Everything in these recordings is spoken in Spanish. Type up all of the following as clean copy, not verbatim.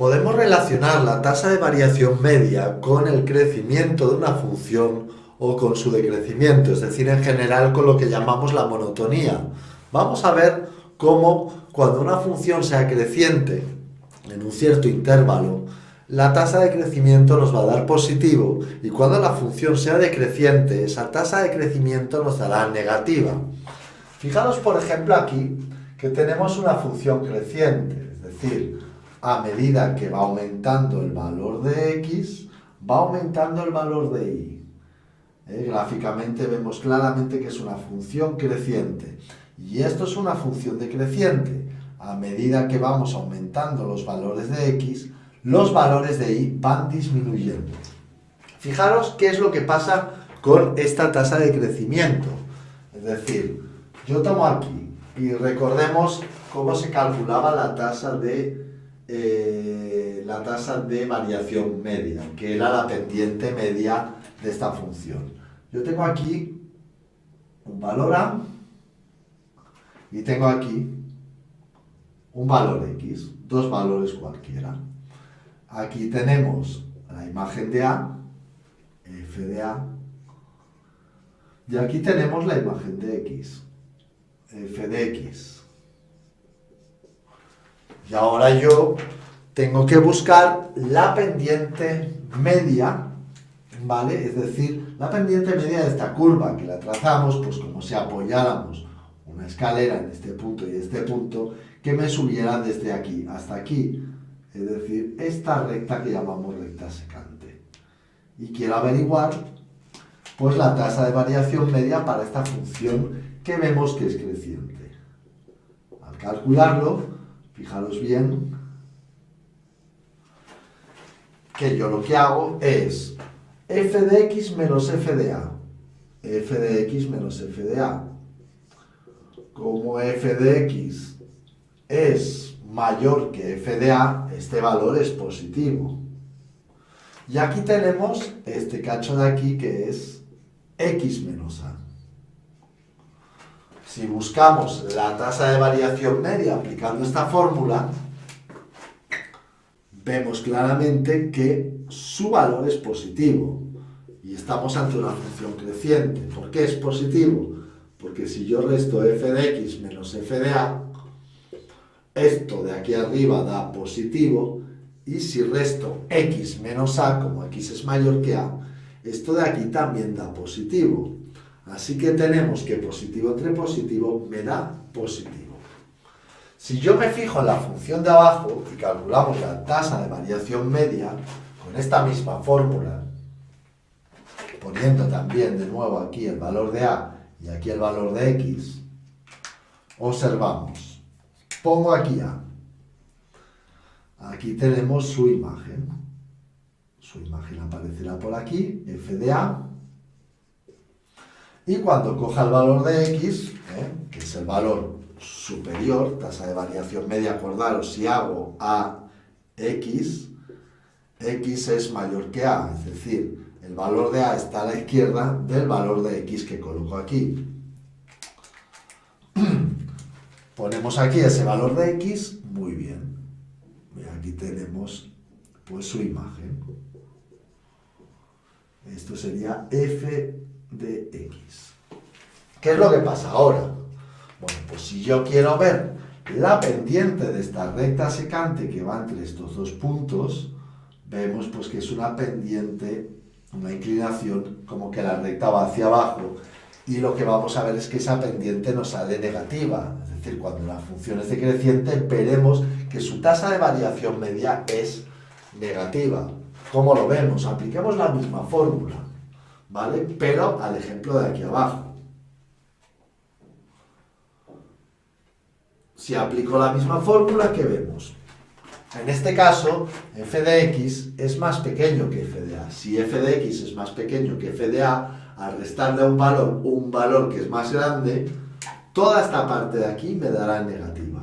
Podemos relacionar la tasa de variación media con el crecimiento de una función o con su decrecimiento, es decir, en general con lo que llamamos la monotonía. Vamos a ver cómo cuando una función sea creciente en un cierto intervalo, la tasa de crecimiento nos va a dar positivo, y cuando la función sea decreciente, esa tasa de crecimiento nos dará negativa. Fijaros, por ejemplo, aquí que tenemos una función creciente, es decir, a medida que va aumentando el valor de x, va aumentando el valor de y. Gráficamente vemos claramente que es una función creciente. Y esto es una función decreciente. A medida que vamos aumentando los valores de x, los valores de y van disminuyendo. Fijaros qué es lo que pasa con esta tasa de crecimiento. Es decir, yo tomo aquí y recordemos cómo se calculaba la tasa de variación media, que era la pendiente media de esta función. Yo tengo aquí un valor a y tengo aquí un valor x, dos valores cualquiera. Aquí tenemos la imagen de a, f de a, y aquí tenemos la imagen de x, f de x. Y ahora yo tengo que buscar la pendiente media, ¿vale? Es decir, la pendiente media de esta curva, que la trazamos pues como si apoyáramos una escalera en este punto y este punto, que me subiera desde aquí hasta aquí. Es decir, esta recta que llamamos recta secante. Y quiero averiguar pues la tasa de variación media para esta función que vemos que es creciente. Al calcularlo, fijaros bien que yo lo que hago es f de x menos f de a. F de x menos f de a. Como f de x es mayor que f de a, este valor es positivo. Y aquí tenemos este cacho de aquí que es x menos a. Si buscamos la tasa de variación media aplicando esta fórmula, vemos claramente que su valor es positivo. Y estamos ante una función creciente. ¿Por qué es positivo? Porque si yo resto f de x menos f de a, esto de aquí arriba da positivo, y si resto x menos a, como x es mayor que a, esto de aquí también da positivo. Así que tenemos que positivo entre positivo me da positivo. Si yo me fijo en la función de abajo y calculamos la tasa de variación media con esta misma fórmula, poniendo también de nuevo aquí el valor de a y aquí el valor de x, observamos. Pongo aquí a. Aquí tenemos su imagen. Su imagen aparecerá por aquí, f de a. Y cuando coja el valor de x, que es el valor superior, tasa de variación media, acordaros, si hago a x, x es mayor que a, es decir, el valor de a está a la izquierda del valor de x que coloco aquí. Ponemos aquí ese valor de x, muy bien. Y aquí tenemos pues su imagen. Esto sería f de x. ¿Qué es lo que pasa ahora? Bueno, pues si yo quiero ver la pendiente de esta recta secante que va entre estos dos puntos, vemos pues que es una pendiente, una inclinación, como que la recta va hacia abajo, y lo que vamos a ver es que esa pendiente nos sale negativa. Es decir, cuando la función es decreciente, veremos que su tasa de variación media es negativa. ¿Cómo lo vemos? Apliquemos la misma fórmula, ¿vale? Pero al ejemplo de aquí abajo. Si aplico la misma fórmula, ¿qué vemos? En este caso, f de x es más pequeño que f de a. Si f de x es más pequeño que f de a, al restarle un valor que es más grande, toda esta parte de aquí me dará negativa.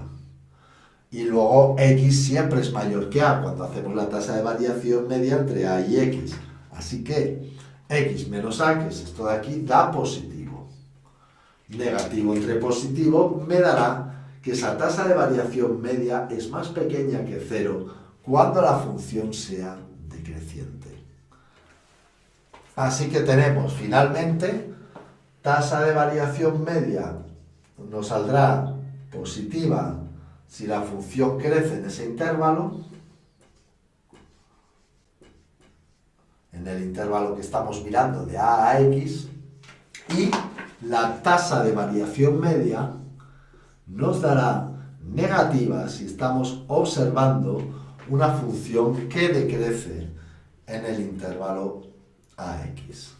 Y luego x siempre es mayor que a cuando hacemos la tasa de variación media entre a y x. Así que x menos a, que es esto de aquí, da positivo. Negativo entre positivo me dará que esa tasa de variación media es más pequeña que 0 cuando la función sea decreciente. Así que tenemos finalmente tasa de variación media nos saldrá positiva si la función crece en ese intervalo, en el intervalo que estamos mirando de A a X, y la tasa de variación media nos dará negativa si estamos observando una función que decrece en el intervalo AX.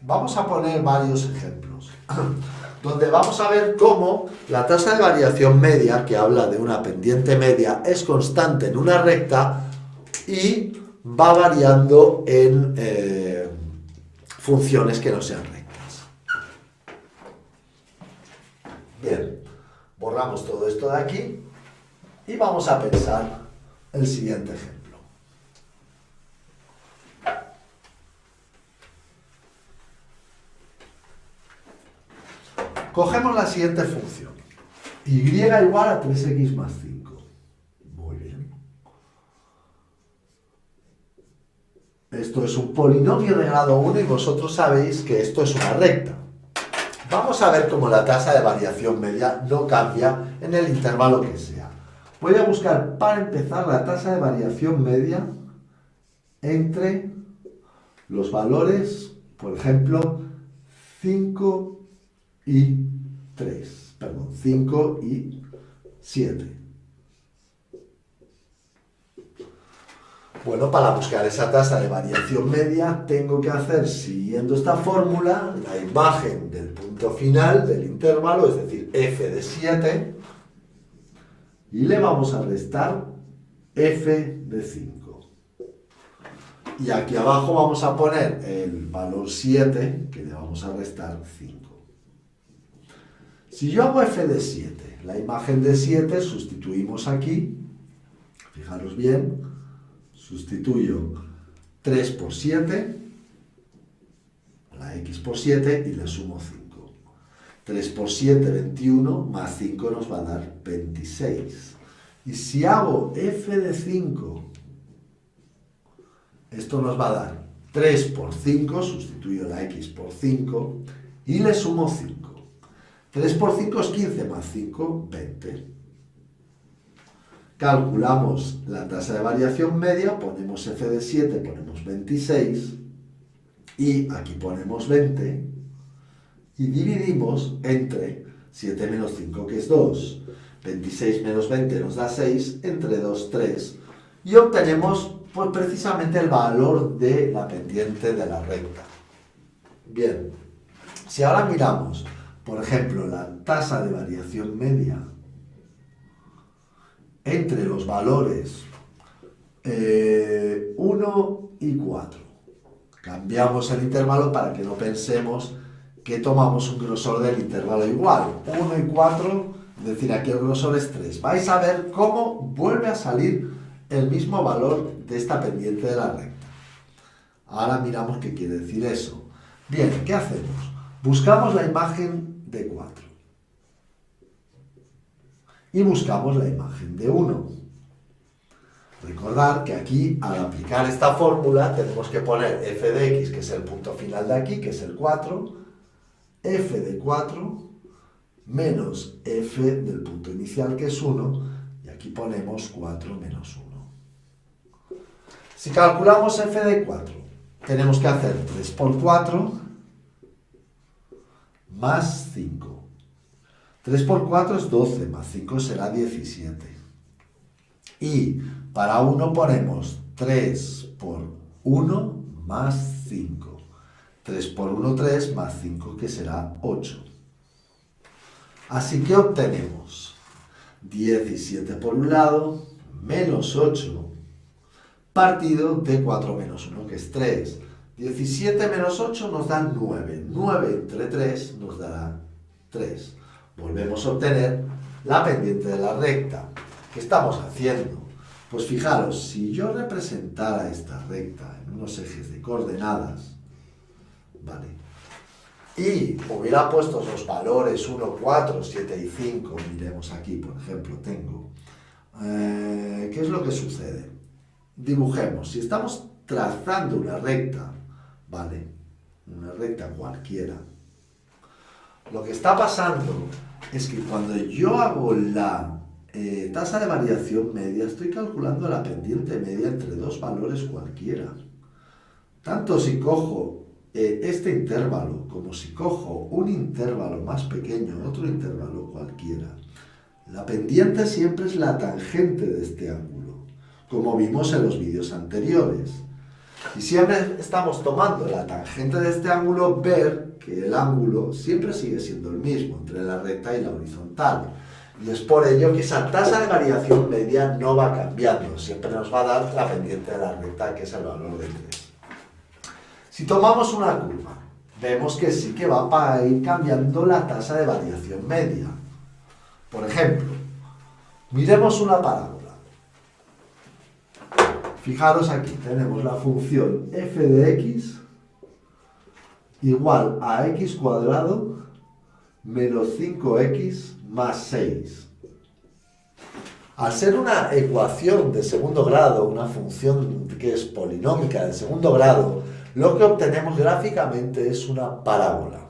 Vamos a poner varios ejemplos, donde vamos a ver cómo la tasa de variación media, que habla de una pendiente media, es constante en una recta y va variando en funciones que no sean rectas. Bien, borramos todo esto de aquí y vamos a pensar el siguiente ejemplo. Cogemos la siguiente función, y igual a 3x más 5. Muy bien. Esto es un polinomio de grado 1 y vosotros sabéis que esto es una recta. Vamos a ver cómo la tasa de variación media no cambia en el intervalo que sea. Voy a buscar para empezar la tasa de variación media entre los valores, por ejemplo, 5 y 7. Bueno, para buscar esa tasa de variación media tengo que hacer, siguiendo esta fórmula, la imagen del punto final del intervalo, es decir, f de 7, y le vamos a restar f de 5. Y aquí abajo vamos a poner el valor 7, que le vamos a restar 5. Si yo hago f de 7, la imagen de 7 sustituimos aquí, fijaros bien, sustituyo 3 por 7, la x por 7 y le sumo 5. 3 por 7, 21, más 5 nos va a dar 26. Y si hago f de 5, esto nos va a dar 3 por 5, sustituyo la x por 5 y le sumo 5. 3 por 5 es 15, más 5, 20. Calculamos la tasa de variación media, ponemos f de 7, ponemos 26, y aquí ponemos 20, y dividimos entre 7 menos 5, que es 2, 26 menos 20 nos da 6, entre 2, 3, y obtenemos pues, precisamente el valor de la pendiente de la recta. Bien, si ahora miramos, por ejemplo, la tasa de variación media entre los valores 1 y 4. Cambiamos el intervalo para que no pensemos que tomamos un grosor del intervalo igual. 1 y 4, es decir, aquí el grosor es 3. Vais a ver cómo vuelve a salir el mismo valor de esta pendiente de la recta. Ahora miramos qué quiere decir eso. Bien, ¿qué hacemos? Buscamos la imagen de 4. Y buscamos la imagen de 1. Recordad que aquí, al aplicar esta fórmula, tenemos que poner f de x, que es el punto final de aquí, que es el 4, f de 4, menos f del punto inicial, que es 1, y aquí ponemos 4 menos 1. Si calculamos f de 4, tenemos que hacer 3 por 4 más 5. 3 por 4 es 12, más 5 será 17. Y para 1 ponemos 3 por 1 más 5. 3 por 1, 3, más 5, que será 8. Así que obtenemos 17 por un lado, menos 8, partido de 4 menos 1, que es 3. 17 menos 8 nos da 9. 9 entre 3 nos dará 3. Volvemos a obtener la pendiente de la recta. ¿Qué estamos haciendo? Pues fijaros, si yo representara esta recta en unos ejes de coordenadas, ¿vale? y hubiera puesto los valores 1, 4, 7 y 5, miremos aquí, por ejemplo, tengo, ¿qué es lo que sucede? Dibujemos, si estamos trazando una recta, ¿vale? Una recta cualquiera, lo que está pasando es que cuando yo hago la tasa de variación media, estoy calculando la pendiente media entre dos valores cualquiera. Tanto si cojo este intervalo como si cojo un intervalo más pequeño, otro intervalo cualquiera, la pendiente siempre es la tangente de este ángulo, como vimos en los vídeos anteriores. Y siempre estamos tomando la tangente de este ángulo, ver que el ángulo siempre sigue siendo el mismo entre la recta y la horizontal. Y es por ello que esa tasa de variación media no va cambiando, siempre nos va a dar la pendiente de la recta, que es el valor de 3. Si tomamos una curva, vemos que sí que va a ir cambiando la tasa de variación media. Por ejemplo, miremos una parábola. Fijaros aquí, tenemos la función f de x igual a x cuadrado menos 5x más 6. Al ser una ecuación de segundo grado, una función que es polinómica de segundo grado, lo que obtenemos gráficamente es una parábola.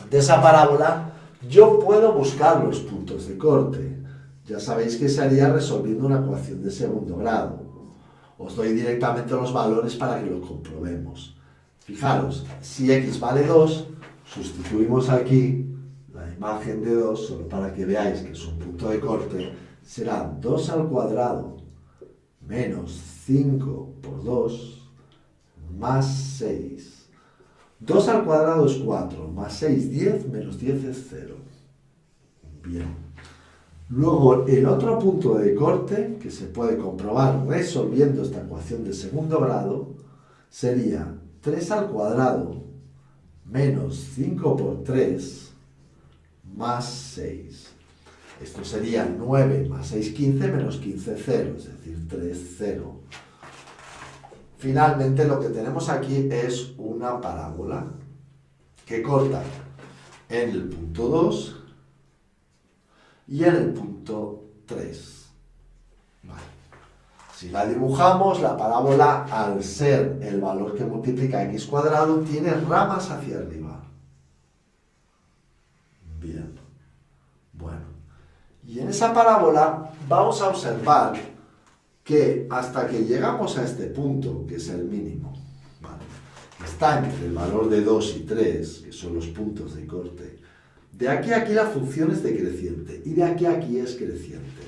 De esa parábola yo puedo buscar los puntos de corte. Ya sabéis que se haría resolviendo una ecuación de segundo grado. Os doy directamente los valores para que lo comprobemos. Fijaros, si x vale 2, sustituimos aquí la imagen de 2, solo para que veáis que es un punto de corte, será 2 al cuadrado menos 5 por 2 más 6. 2 al cuadrado es 4, más 6, 10, menos 10 es 0. Bien. Luego, el otro punto de corte, que se puede comprobar resolviendo esta ecuación de segundo grado, sería 3 al cuadrado menos 5 por 3 más 6. Esto sería 9 más 6, 15, menos 15, 0, es decir, 3, 0. Finalmente, lo que tenemos aquí es una parábola que corta en el punto 2 y en el punto 3. Vale. Si la dibujamos, la parábola, al ser el valor que multiplica x cuadrado, tiene ramas hacia arriba. Bien. Bueno. Y en esa parábola vamos a observar que hasta que llegamos a este punto, que es el mínimo, ¿vale?, que está entre el valor de 2 y 3, que son los puntos de corte, de aquí a aquí la función es decreciente y de aquí a aquí es creciente.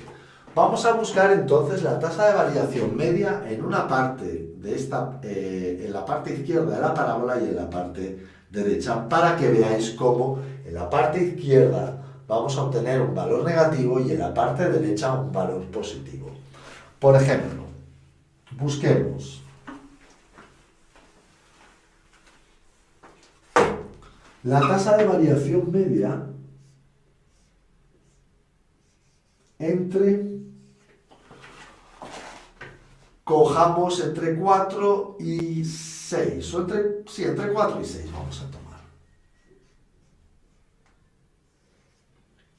Vamos a buscar entonces la tasa de variación media en una parte de esta, en la parte izquierda de la parábola y en la parte derecha, para que veáis cómo en la parte izquierda vamos a obtener un valor negativo y en la parte derecha un valor positivo. Por ejemplo, busquemos la tasa de variación media cojamos entre 4 y 6, o entre 4 y 6 vamos a tomar.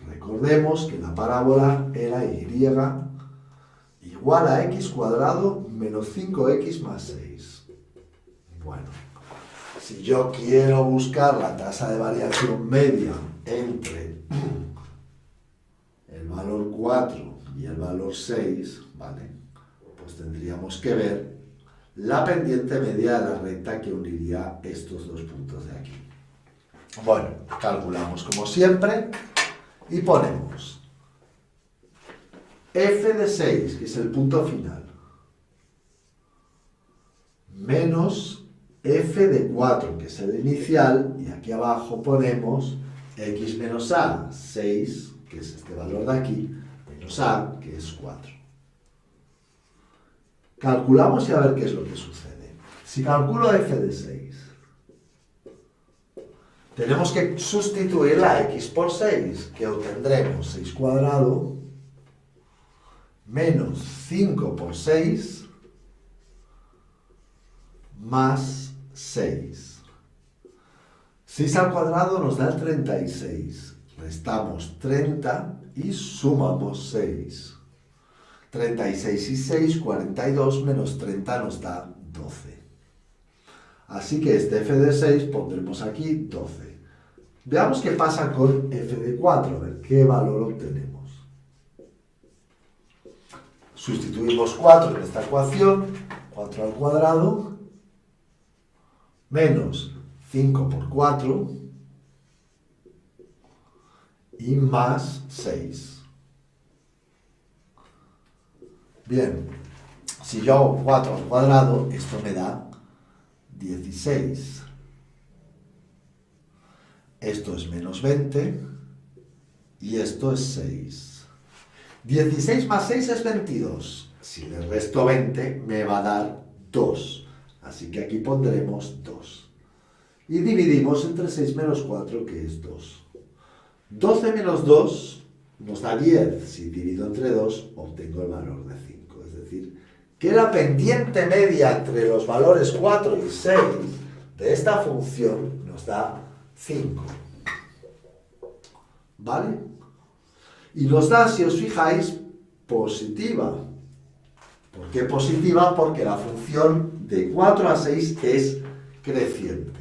Recordemos que la parábola era y igual a x cuadrado menos 5x más 6. Bueno, si yo quiero buscar la tasa de variación media entre el valor 4 y el valor 6, ¿vale?, pues tendríamos que ver la pendiente media de la recta que uniría estos dos puntos de aquí. Bueno, calculamos como siempre y ponemos f de 6, que es el punto final, menos f de 4, que es el inicial, y aquí abajo ponemos x menos a, 6, que es este valor de aquí, menos a, que es 4. Calculamos y a ver qué es lo que sucede. Si calculo f de 6, tenemos que sustituir la x por 6, que obtendremos 6 cuadrado menos 5 por 6 más 6. 6 al cuadrado nos da el 36. Restamos 30 y sumamos 6. 36 y 6, 42 menos 30 nos da 12. Así que este f de 6 pondremos aquí 12. Veamos qué pasa con f de 4, a ver qué valor obtenemos. Sustituimos 4 en esta ecuación, 4 al cuadrado, menos 5 por 4 y más 6. Bien, si yo hago 4 al cuadrado, esto me da 16. Esto es menos 20 y esto es 6. 16 más 6 es 22. Si le resto 20 me va a dar 2. Así que aquí pondremos 2. Y dividimos entre 6 menos 4, que es 2. 12 menos 2 nos da 10. Si divido entre 2, obtengo el valor de 5. Es decir, que la pendiente media entre los valores 4 y 6 de esta función nos da 5. ¿Vale? Y nos da, si os fijáis, positiva. ¿Por qué positiva? Porque la función de 4 a 6 es creciente.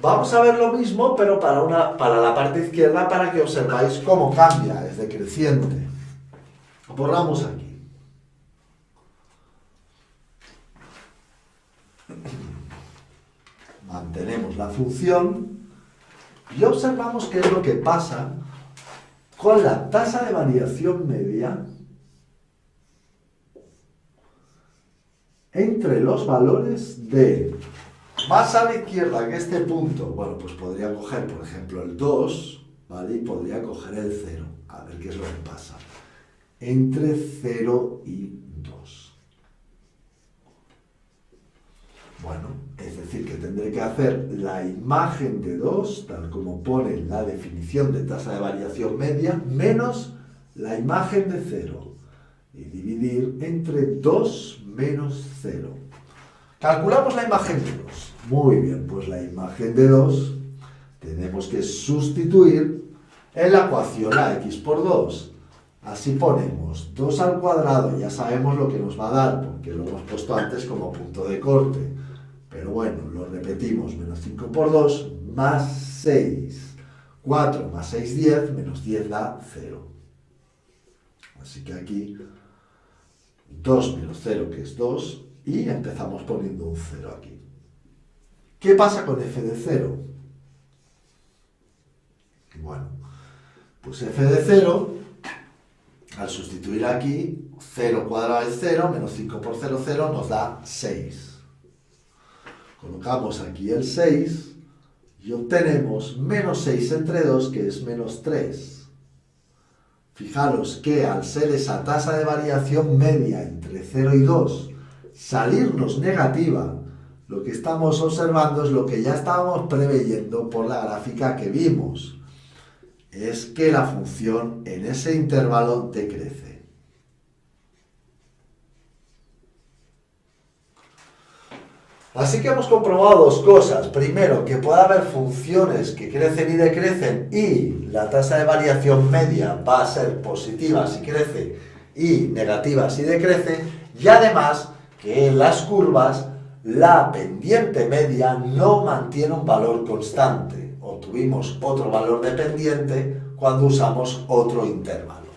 Vamos a ver lo mismo, pero para la parte izquierda, para que observáis cómo cambia, es decreciente. Borramos aquí. Mantenemos la función y observamos qué es lo que pasa con la tasa de variación media entre los valores de más a la izquierda que este punto. Bueno, pues podría coger, por ejemplo, el 2, ¿vale? Y podría coger el 0. A ver qué es lo que pasa. Entre 0 y 2. Bueno, es decir, que tendré que hacer la imagen de 2, tal como pone en la definición de tasa de variación media, menos la imagen de 0. Y dividir entre 2 menos 0. Calculamos la imagen de 2. Muy bien, pues la imagen de 2 tenemos que sustituir en la ecuación a x por 2. Así ponemos 2 al cuadrado, ya sabemos lo que nos va a dar, porque lo hemos puesto antes como punto de corte. Pero bueno, lo repetimos, menos 5 por 2, más 6. 4 más 6, 10, menos 10 da 0. Así que aquí 2 menos 0, que es 2, y empezamos poniendo un 0 aquí. ¿Qué pasa con f de 0? Bueno, pues f de 0, al sustituir aquí, 0 cuadrado es 0, menos 5 por 0, 0, nos da 6. Colocamos aquí el 6 y obtenemos menos 6 entre 2, que es menos 3. Fijaros que al ser esa tasa de variación media entre 0 y 2, salirnos negativa, lo que estamos observando es lo que ya estábamos preveyendo por la gráfica que vimos. Es que la función en ese intervalo decrece. Así que hemos comprobado dos cosas. Primero, que puede haber funciones que crecen y decrecen y la tasa de variación media va a ser positiva si crece y negativa si decrece. Y además, que en las curvas la pendiente media no mantiene un valor constante. Obtuvimos otro valor de pendiente cuando usamos otro intervalo.